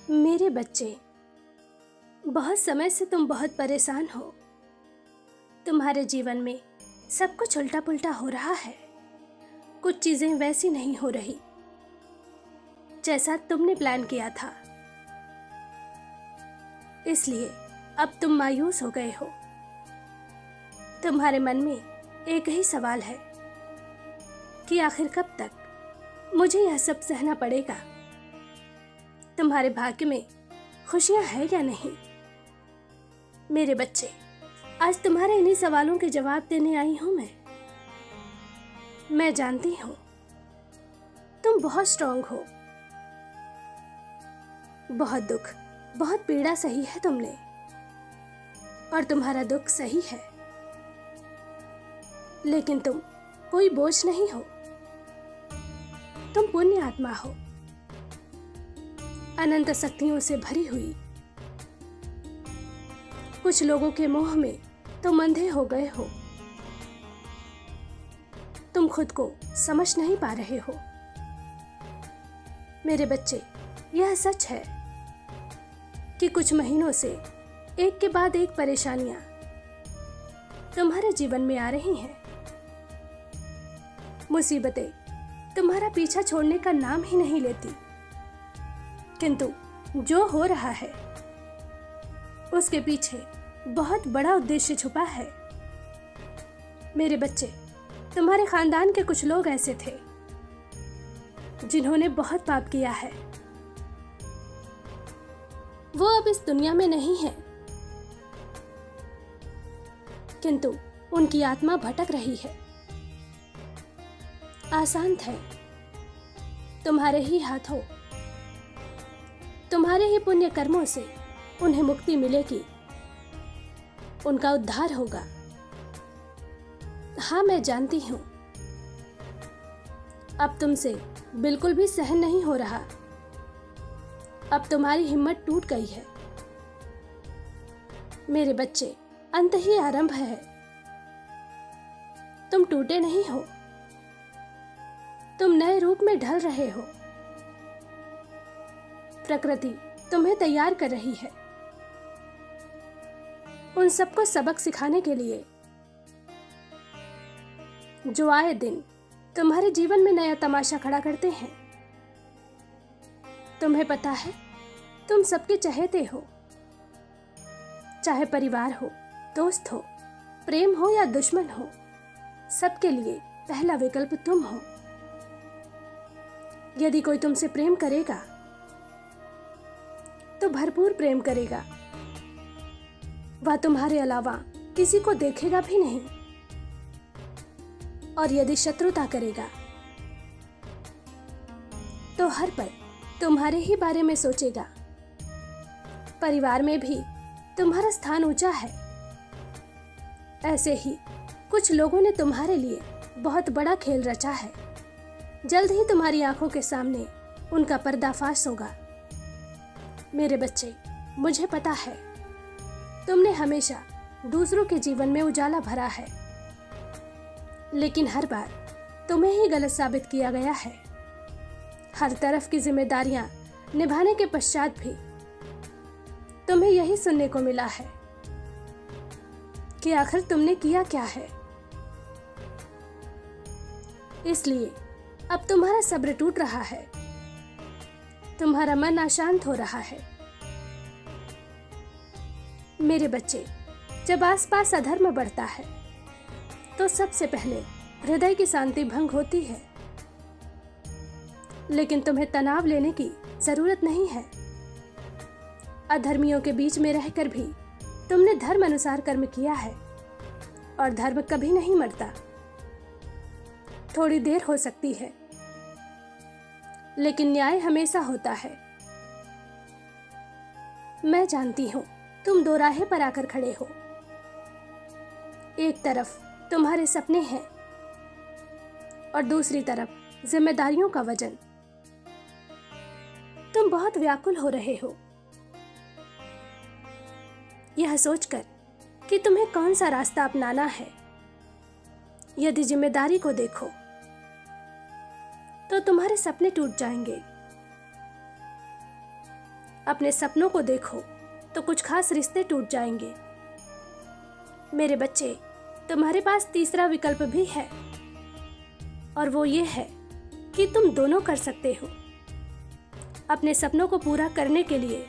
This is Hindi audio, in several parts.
मेरे बच्चे, बहुत समय से तुम बहुत परेशान हो। तुम्हारे जीवन में सब कुछ उल्टा पुल्टा हो रहा है। कुछ चीजें वैसी नहीं हो रही जैसा तुमने प्लान किया था। इसलिए अब तुम मायूस हो गए हो। तुम्हारे मन में एक ही सवाल है कि आखिर कब तक मुझे यह सब सहना पड़ेगा। तुम्हारे भाग्य में खुशियां है या नहीं। मेरे बच्चे, आज तुम्हारे इन्हीं सवालों के जवाब देने आई हूं मैं जानती हूं तुम बहुत स्ट्रांग हो। बहुत दुख, बहुत पीड़ा सही है तुमने, और तुम्हारा दुख सही है। लेकिन तुम कोई बोझ नहीं हो। तुम पुण्य आत्मा हो, अनंत शक्तियों से भरी हुई। कुछ लोगों के मोह में तुम अंधे हो गए हो। तुम खुद को समझ नहीं पा रहे हो। मेरे बच्चे, यह सच है कि कुछ महीनों से एक के बाद एक परेशानियां तुम्हारे जीवन में आ रही हैं। मुसीबतें तुम्हारा पीछा छोड़ने का नाम ही नहीं लेती। किंतु जो हो रहा है उसके पीछे बहुत बड़ा उद्देश्य छुपा है। मेरे बच्चे, तुम्हारे खानदान के कुछ लोग ऐसे थे जिन्होंने बहुत पाप किया है। वो अब इस दुनिया में नहीं है, किंतु उनकी आत्मा भटक रही है। आसान है, तुम्हारे ही हाथों, तुम्हारे ही पुण्य कर्मों से उन्हें मुक्ति मिलेगी, उनका उद्धार होगा। हाँ, मैं जानती हूं अब तुमसे बिल्कुल भी सहन नहीं हो रहा। अब तुम्हारी हिम्मत टूट गई है। मेरे बच्चे, अंत ही आरंभ है। तुम टूटे नहीं हो, तुम नए रूप में ढल रहे हो। प्रकृति तुम्हें तैयार कर रही है उन सबको सबक सिखाने के लिए जो आए दिन तुम्हारे जीवन में नया तमाशा खड़ा करते हैं। तुम्हें पता है, तुम सबके चहेते हो। चाहे परिवार हो, दोस्त हो, प्रेम हो या दुश्मन हो, सबके लिए पहला विकल्प तुम हो। यदि कोई तुमसे प्रेम करेगा तो भरपूर प्रेम करेगा। वह तुम्हारे अलावा किसी को देखेगा भी नहीं। और यदि शत्रुता करेगा तो हर पल तुम्हारे ही बारे में सोचेगा। परिवार में भी तुम्हारा स्थान ऊंचा है। ऐसे ही कुछ लोगों ने तुम्हारे लिए बहुत बड़ा खेल रचा है। जल्द ही तुम्हारी आंखों के सामने उनका पर्दाफाश होगा। मेरे बच्चे, मुझे पता है तुमने हमेशा दूसरों के जीवन में उजाला भरा है, लेकिन हर बार तुम्हें ही गलत साबित किया गया है। हर तरफ की जिम्मेदारियां निभाने के पश्चात भी तुम्हें यही सुनने को मिला है कि आखिर तुमने किया क्या है। इसलिए अब तुम्हारा सब्र टूट रहा है, तुम्हारा मन अशांत हो रहा है। मेरे बच्चे, जब आसपास अधर्म बढ़ता है तो सबसे पहले हृदय की शांति भंग होती है। लेकिन तुम्हें तनाव लेने की जरूरत नहीं है। अधर्मियों के बीच में रहकर भी तुमने धर्म अनुसार कर्म किया है, और धर्म कभी नहीं मरता। थोड़ी देर हो सकती है, लेकिन न्याय हमेशा होता है। मैं जानती हूं तुम दो राहे पर आकर खड़े हो। एक तरफ तुम्हारे सपने हैं और दूसरी तरफ जिम्मेदारियों का वजन। तुम बहुत व्याकुल हो रहे हो, यह सोचकर कि तुम्हें कौन सा रास्ता अपनाना है। यदि जिम्मेदारी को देखो तो तुम्हारे सपने टूट जाएंगे। अपने सपनों को देखो तो कुछ खास रिश्ते टूट जाएंगे। मेरे बच्चे, तुम्हारे पास तीसरा विकल्प भी है, और वो ये है कि तुम दोनों कर सकते हो। अपने सपनों को पूरा करने के लिए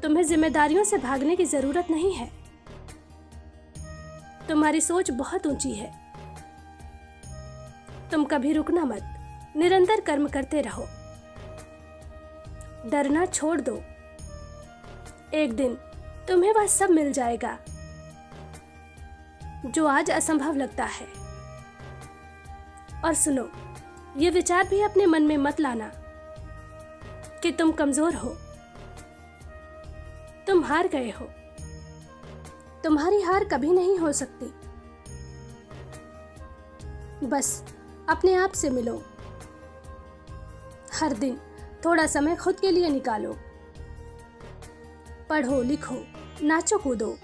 तुम्हें जिम्मेदारियों से भागने की जरूरत नहीं है। तुम्हारी सोच बहुत ऊंची है। तुम कभी रुकना मत, निरंतर कर्म करते रहो। डरना छोड़ दो। एक दिन तुम्हें वह सब मिल जाएगा जो आज असंभव लगता है। और सुनो, ये विचार भी अपने मन में मत लाना कि तुम कमजोर हो। तुम हार गए हो। तुम्हारी हार कभी नहीं हो सकती। बस अपने आप से मिलो। हर दिन थोड़ा समय खुद के लिए निकालो। पढ़ो, लिखो, नाचो, कूदो,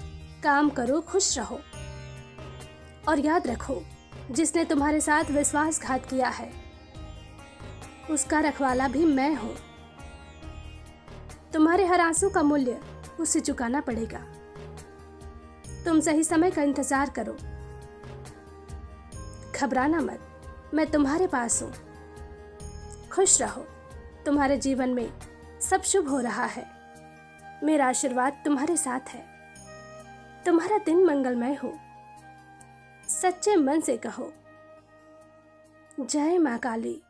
काम करो, खुश रहो। और याद रखो, जिसने तुम्हारे साथ विश्वासघात किया है उसका रखवाला भी मैं हूं। तुम्हारे हर आंसू का मूल्य उसे चुकाना पड़ेगा। तुम सही समय का इंतजार करो। घबराना मत, मैं तुम्हारे पास हूं। खुश रहो, तुम्हारे जीवन में सब शुभ हो रहा है। मेरा आशीर्वाद तुम्हारे साथ है। तुम्हारा दिन मंगलमय हो। सच्चे मन से कहो, जय मां काली।